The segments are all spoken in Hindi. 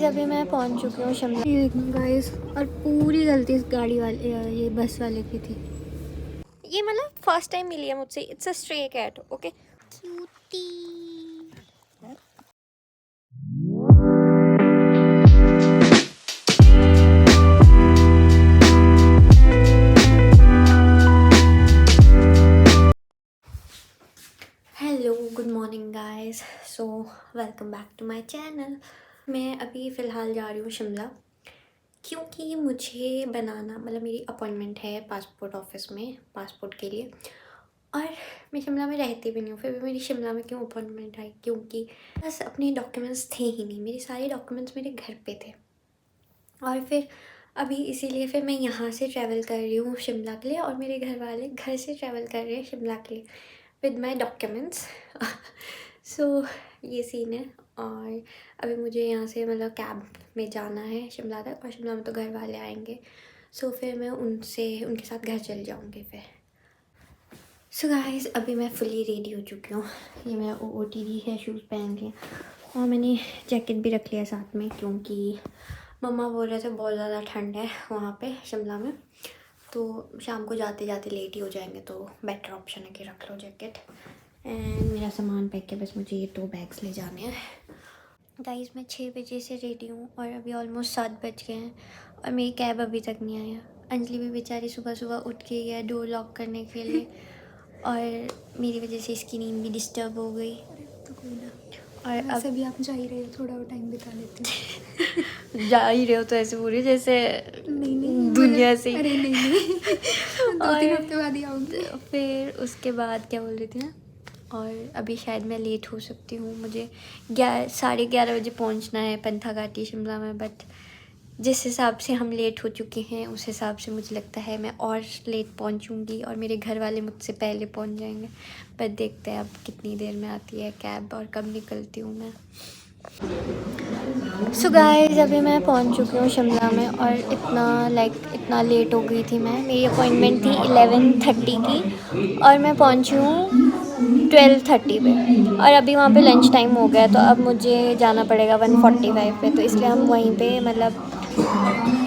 अभी मैं पहुंच चुकी हूँ शिमला। ये देखो गाइस, और पूरी गलती इस गाड़ी वाले ये बस वाले की थी। ये मतलब फर्स्ट टाइम मिली है मुझसे। It's a stray cat. Okay cutie. Hello, good morning guys. So welcome back to my channel. मैं अभी फ़िलहाल जा रही हूँ शिमला, क्योंकि मुझे बनाना मतलब मेरी अपॉइंटमेंट है पासपोर्ट ऑफिस में पासपोर्ट के लिए। और मैं शिमला में रहती भी नहीं हूँ, फिर भी मेरी शिमला में क्यों अपॉइंटमेंट आई, क्योंकि बस अपने डॉक्यूमेंट्स थे ही नहीं। मेरे सारे डॉक्यूमेंट्स मेरे घर पे थे, और फिर अभी इसीलिए फिर मैं यहाँ से ट्रैवल कर रही हूँ शिमला के लिए, और मेरे घर वाले घर से ट्रैवल कर रहे हैं शिमला के लिए विद माई डॉक्यूमेंट्स। सो ये सीन है। और अभी मुझे यहाँ से मतलब कैब में जाना है शिमला तक, और शिमला में तो घर वाले आएंगे। सो फिर मैं उनके साथ घर चल जाऊँगी फिर। सो गाइस, अभी मैं फुली रेडी हो चुकी हूँ। ये मैं OOTD है शूज़ पहन के, और मैंने जैकेट भी रख लिया साथ में, क्योंकि मम्मा बोल रहे थे बहुत ज़्यादा ठंड है वहाँ पे शिमला में, तो शाम को जाते जाते लेट ही हो जाएंगे, तो बेटर ऑप्शन है कि रख लो जैकेट। एंड मेरा सामान पैक है, बस मुझे ये 2 बैग्स ले जाने हैं। गाइस, मैं 6 बजे से रेडी हूँ, और अभी ऑलमोस्ट 7 बज गए हैं, और मेरी कैब अभी तक नहीं आया। अंजलि भी बेचारी सुबह सुबह उठ के गया डोर लॉक करने के लिए, और मेरी वजह से इसकी नींद भी डिस्टर्ब हो गई। तो कोई ना, और अब भी आप जा ही रहे हो, थोड़ा और टाइम बिता लेते हैं। जा ही रहे हो तो ऐसे पूरी जैसे नहीं दुनिया से। अरे नहीं 2-3 हफ्ते बाद ही आऊँगी। फिर उसके बाद क्या बोल रही थी ना, और अभी शायद मैं लेट हो सकती हूँ। मुझे 11:30 बजे पहुँचना है पंथाघाटी शिमला में, बट जिस हिसाब से हम लेट हो चुके हैं उस हिसाब से मुझे लगता है मैं और लेट पहुँचूँगी, और मेरे घर वाले मुझसे पहले पहुँच जाएंगे। बट देखते हैं अब कितनी देर में आती है कैब और कब निकलती हूँ मैं। सो गाइस, अभी मैं पहुंच चुकी हूँ शिमला में, और इतना लेट हो गई थी मैं। मेरी अपॉइंटमेंट थी 11:30 की, और मैं पहुंची हूँ 12:30 पे, और अभी वहाँ पे लंच टाइम हो गया, तो अब मुझे जाना पड़ेगा 1:45 पे। तो इसलिए हम वहीं पे मतलब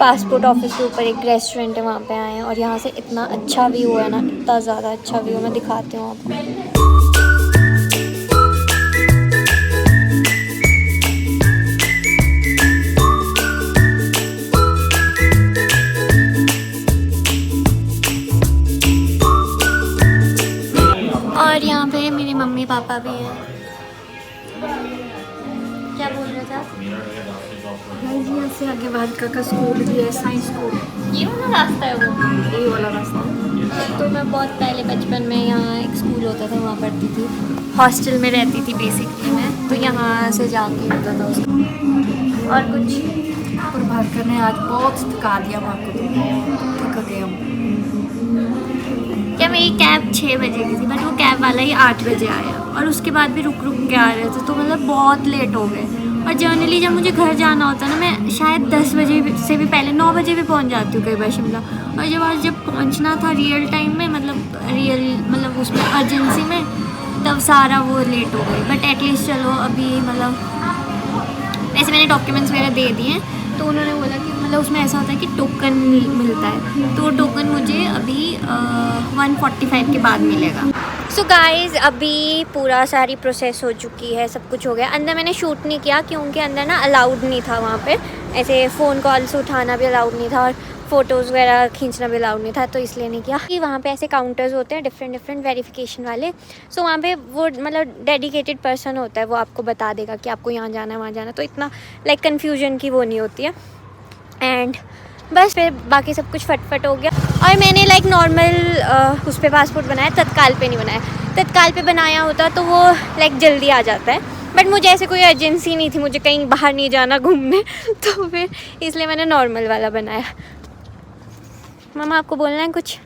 पासपोर्ट ऑफिस के ऊपर एक रेस्टोरेंट है, वहाँ पे आए हैं। और यहाँ से इतना अच्छा व्यू है ना, इतना ज़्यादा अच्छा व्यू, मैं दिखाती हूँ आपको। और यहाँ पे मेरे मम्मी पापा भी हैं। क्या बोल रहे थे आप? यहाँ से आगे भालका का स्कूल भी है, साइंस स्कूल। ये वाला रास्ता है वो? ये वाला रास्ता। तो मैं बहुत पहले बचपन में यहाँ एक स्कूल होता था, वहाँ पढ़ती थी। हॉस्टल में रहती थी बेसिकली मैं, तो यहाँ से जाके होता था उसको। और कुछ और भालका ने आज बहुत थका दिया वहाँ को, थक गए हम। क्या मेरी कैब 6 बजे की थी, बट वो कैब वाला ही 8 बजे आया, और उसके बाद भी रुक के आ रहे थे, तो मतलब बहुत लेट हो गए। और जनरली जब मुझे घर जाना होता है ना, मैं शायद 10 बजे से भी पहले 9 बजे भी पहुंच जाती हूँ कई बार शिमला। और जब पहुंचना था रियल टाइम में, मतलब उसमें अर्जेंसी में, तब सारा वो लेट हो गई। बट एटलीस्ट चलो अभी मतलब वैसे मैंने डॉक्यूमेंट्स वगैरह दे दिए हैं, तो उन्होंने बोला कि मतलब उसमें ऐसा होता है कि टोकन मिलता है, तो वो टोकन मुझे अभी 1:45 के बाद मिलेगा। सो गाइज़, अभी पूरा सारी प्रोसेस हो चुकी है, सब कुछ हो गया। अंदर मैंने शूट नहीं किया, क्योंकि अंदर ना अलाउड नहीं था वहाँ पे, ऐसे फ़ोन कॉल्स उठाना भी अलाउड नहीं था, और फ़ोटोज़ वगैरह खींचना भी अलाउड नहीं था, तो इसलिए नहीं किया। कि वहाँ पे ऐसे काउंटर्स होते हैं डिफरेंट वेरिफिकेशन वाले। सो वहाँ पे वो मतलब डेडिकेटेड पर्सन होता है, वो आपको बता देगा कि आपको यहाँ जाना है वहाँ जाना है, तो इतना लाइक कन्फ्यूजन की वो नहीं होती है। एंड बस फिर बाकी सब कुछ फटफट हो गया। और मैंने लाइक नॉर्मल उस पर पासपोर्ट बनाया, तत्काल पे नहीं बनाया। तत्काल पे बनाया होता तो वो लाइक जल्दी आ जाता है, बट मुझे ऐसे कोई अर्जेंसी नहीं थी, मुझे कहीं बाहर नहीं जाना घूमने, तो फिर इसलिए मैंने नॉर्मल वाला बनाया। मामा, आपको बोलना है कुछ?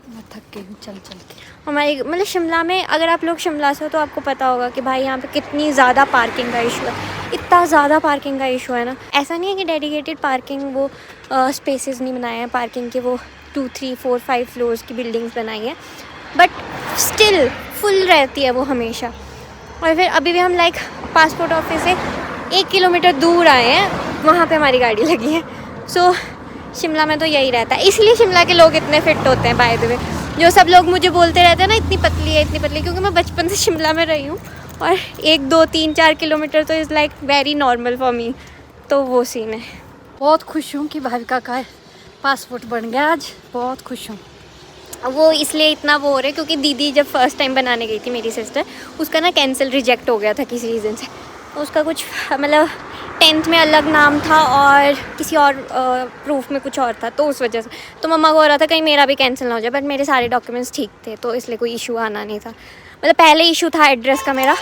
मैं थक गई हूँ चल के। हमारी मतलब शिमला में, अगर आप लोग शिमला से हो तो आपको पता होगा कि भाई यहाँ पे कितनी ज़्यादा पार्किंग का इशू है। इतना ज़्यादा पार्किंग का इशू है ना, ऐसा नहीं है कि डेडिकेटेड पार्किंग वो स्पेसेस नहीं बनाए हैं पार्किंग के, वो 2, 3, 4, 5 फ्लोर्स की बिल्डिंग्स बनाई हैं, बट स्टिल फुल रहती है वो हमेशा। और फिर अभी भी हम लाइक पासपोर्ट ऑफिस से 1 किलोमीटर दूर आए हैं, वहाँ पे हमारी गाड़ी लगी है। सो शिमला में तो यही रहता है, इसलिए शिमला के लोग इतने फिट होते हैं बाय द वे। जो सब लोग मुझे बोलते रहते हैं ना इतनी पतली है इतनी पतली, क्योंकि मैं बचपन से शिमला में रही हूँ और 1 2 3 4 किलोमीटर तो is like very normal for me. तो वो सीन है। बहुत खुश हूँ कि भाविका का पासपोर्ट बन गया आज, बहुत खुश हूँ। वो इसलिए इतना वो हो रहा है क्योंकि दीदी जब फर्स्ट टाइम बनाने गई थी, मेरी सिस्टर, उसका ना कैंसिल रिजेक्ट हो गया था किसी रीज़न से। उसका कुछ मतलब 10th में अलग नाम था और किसी और प्रूफ में कुछ और था, तो उस वजह से तो मम्मा को हो रहा था कहीं मेरा भी कैंसिल ना हो जाए, बट मेरे सारे डॉक्यूमेंट्स ठीक थे तो इसलिए कोई इशू आना नहीं था। मतलब पहले इशू था एड्रेस का मेरा,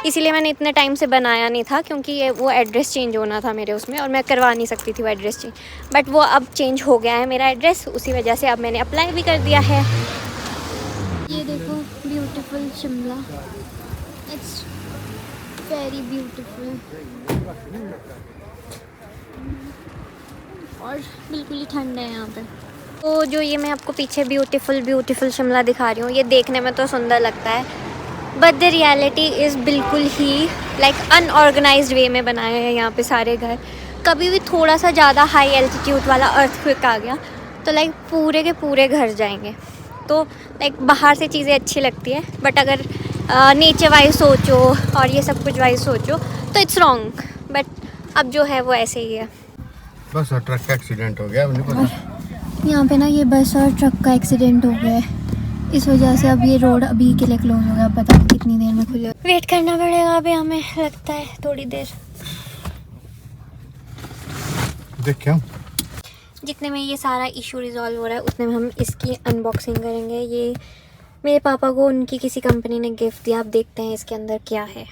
इसीलिए मैंने इतने टाइम से बनाया नहीं था, क्योंकि ये वो एड्रेस चेंज होना था मेरे उसमें और मैं करवा नहीं सकती थी वो एड्रेस चेंज। बट वो अब चेंज हो गया है मेरा एड्रेस, उसी वजह से अब मैंने अप्लाई भी कर दिया है। ये देखो beautiful Shimla, it's very beautiful और बिल्कुल ही ठंड है यहाँ पे। तो जो ये मैं आपको पीछे ब्यूटीफुल शिमला दिखा रही हूँ, ये देखने में तो सुंदर लगता है, बट द रियलिटी इज़ बिल्कुल ही लाइक अनऑर्गेनाइज्ड वे में बनाए हैं यहाँ पे सारे घर। कभी भी थोड़ा सा ज़्यादा हाई एल्टीट्यूड वाला अर्थक्वेक आ गया तो लाइक पूरे के पूरे घर जाएंगे। तो लाइक बाहर से चीज़ें अच्छी लगती है, बट अगर नेचर वाइज सोचो और ये सब कुछ वाइज सोचो तो इट्स रॉन्ग। बट अब जो है वो ऐसे ही है। बस ट्रक का एक्सीडेंट हो गया, अब नहीं पता। यहाँ पे ना ये बस और ट्रक का एक्सीडेंट हो गया है, इस वजह से अब ये रोड अभी के लिए क्लोज हो गया। पता नहीं कितनी देर में खुले, वेट करना पड़ेगा अभी हमें, लगता है थोड़ी देर। देख क्या जितने में ये सारा इशू रिजॉल्व हो रहा है उतने में हम इसकी अनबॉक्सिंग करेंगे। ये मेरे पापा को उनकी किसी कंपनी ने गिफ्ट दिया, आप देखते हैं इसके अंदर क्या है।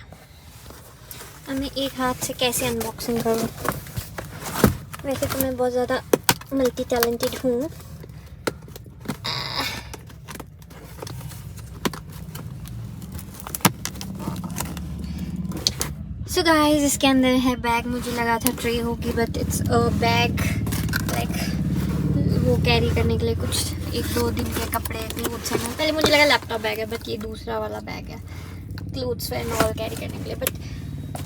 अब मैं एक हाथ से कैसे अनबॉक्सिंग करूँ, वैसे तो मैं बहुत ज़्यादा मल्टी टैलेंटेड हूँ। सो गाइस इसके अंदर है बैग, मुझे लगा था ट्रे होगी but it's a bag, like वो कैरी करने के लिए कुछ 1 2 दिन के कपड़े क्लोथ्स हैं। पहले मुझे लगा लैपटॉप बैग है, बट ये दूसरा वाला बैग है क्लोथ्स एंड ऑल कैरी करने के लिए। But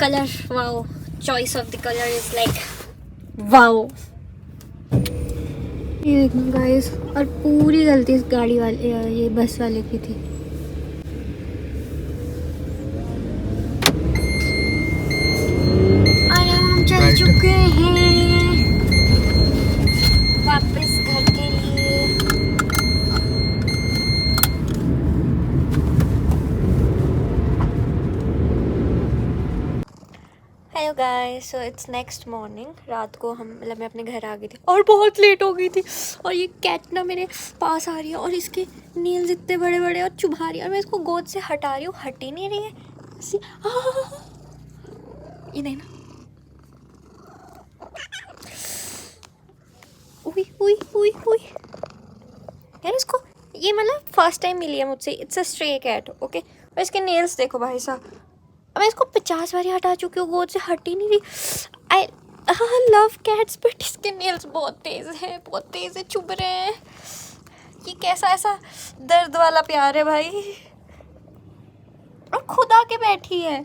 colour wow, choice of the colour is like wow. ये देखो गाइस, और पूरी गलती इस गाड़ी वाले ये बस वाले की थी। चल चुके हैं वापस घर के लिए। Hello guys, so it's next morning. रात को हम मतलब मैं अपने घर आ गई थी और बहुत लेट हो गई थी, और ये कैट ना मेरे पास आ रही है और इसके नील्स इतने बड़े बड़े और चुभा रही है, और मैं इसको गोद से हटा रही हूँ, हट ही नहीं रही है। ये नहीं ना, उई यार इसको, ये मतलब फर्स्ट टाइम मिली है मुझसे, it's a stray cat okay. और इसके नेल्स देखो भाई साहब, मैं इसको 50 बार हटा चुकी हूँ, गोद से हट ही नहीं रही। आई लव कैट्स बट इसके नेल्स बहुत तेज़ है, चुभ रहे हैं। ये कैसा ऐसा दर्द वाला प्यार है भाई, और खुद आके बैठी है,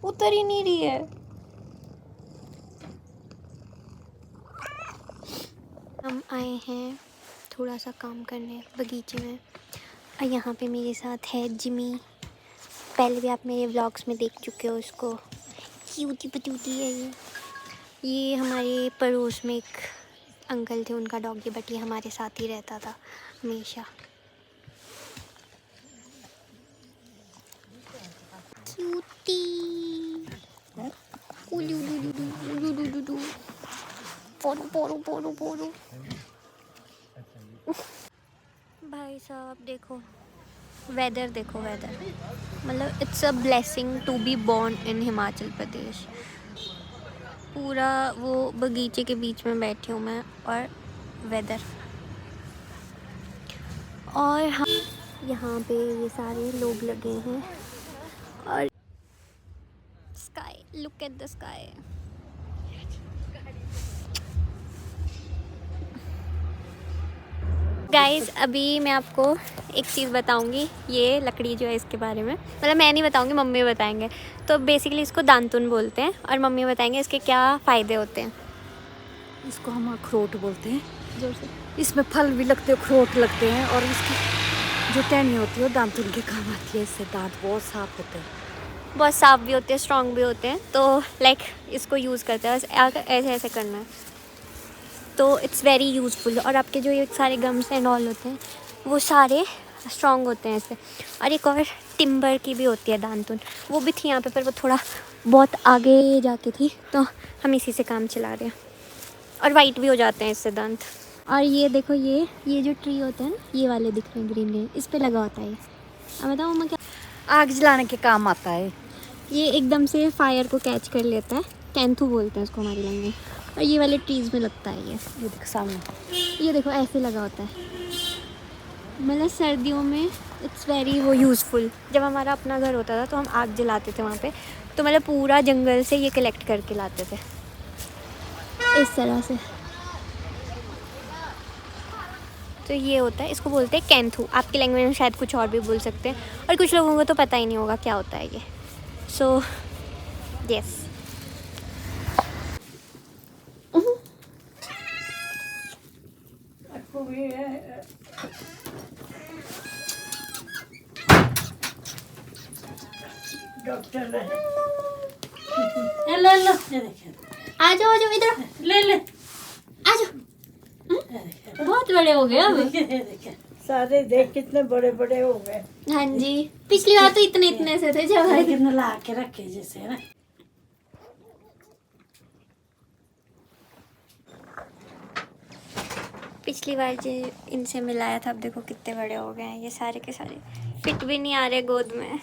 उतर ही नहीं रही है। हम आए हैं थोड़ा सा काम करने बगीचे में, और यहाँ पे मेरे साथ है जिमी। पहले भी आप मेरे व्लॉग्स में देख चुके हो इसको, क्यूटी पटूटी है ये हमारे पड़ोस में एक अंकल थे, उनका डॉग है, बट ये हमारे साथ ही रहता था हमेशा। क्यूटी पोरू भाई साहब देखो वेदर, मतलब it's a blessing to be born in Himachal Pradesh. पूरा वो बगीचे के बीच में बैठी हूँ मैं, और वेदर, और हम यहाँ पे ये सारे लोग लगे हैं, और sky, look at the sky. Guys अभी मैं आपको एक चीज़ बताऊंगी, ये लकड़ी जो है इसके बारे में, मतलब मैं नहीं बताऊंगी, मम्मी बताएंगे। तो बेसिकली इसको दांतुन बोलते हैं और मम्मी बताएंगे इसके क्या फ़ायदे होते हैं। इसको हम अखरोट बोलते हैं। जोर से। इसमें फल भी लगते हैं, अखरोट लगते हैं, और इसकी जो टहनी होती है वो दांतुन के काम आती है। इससे दांत बहुत साफ होते हैं, बहुत साफ भी होते हैं, स्ट्रॉन्ग भी होते हैं। तो लाइक इसको यूज़ करते हैं, ऐसे ऐसे करना है तो इट्स वेरी यूज़फुल। और आपके जो ये सारे गम्स एंड ऑल होते हैं वो सारे स्ट्रॉन्ग होते हैं इससे। और एक और टिम्बर की भी होती है दांतुन, वो भी थी यहाँ पे, पर वो थोड़ा बहुत आगे जाके थी, तो हम इसी से काम चला रहे हैं। और वाइट भी हो जाते हैं इससे दांत। और ये देखो, ये जो ट्री होते हैं ना, ये वाले दिख रहे हैं ग्रीन ग्रीन, इस पे लगा होता है ये। अब बताओ मम्मा क्या? आग जलाने के काम आता है। ये एकदम से फायर को कैच कर लेता है, कैंथू बोलते हैं उसको हमारी लैंग्वेज में। और ये वाले ट्रीज़ में लगता है ये देखो सामने, ये देखो ऐसे लगा होता है। मतलब सर्दियों में इट्स वेरी वो यूज़फुल। जब हमारा अपना घर होता था तो हम आग जलाते थे वहाँ पे, तो मतलब पूरा जंगल से ये कलेक्ट करके लाते थे इस तरह से। तो ये होता है, इसको बोलते हैं कैंथू। आपकी लैंग्वेज में शायद कुछ और भी बोल सकते हैं, और कुछ लोगों को तो पता ही नहीं होगा क्या होता है ये। So yes. आ जाओ इधर, ले आ जाओ। बहुत बड़े हो गए अब। सारे देख कितने बड़े बड़े हो गए। हाँ जी, पिछली बार तो इतने इतने से थे जब कितने ला के रखे जैसे ना। पिछली बार जो इनसे मिलाया था, अब देखो कितने बड़े हो गए हैं ये सारे के सारे। फिट भी नहीं आ रहे गोद में।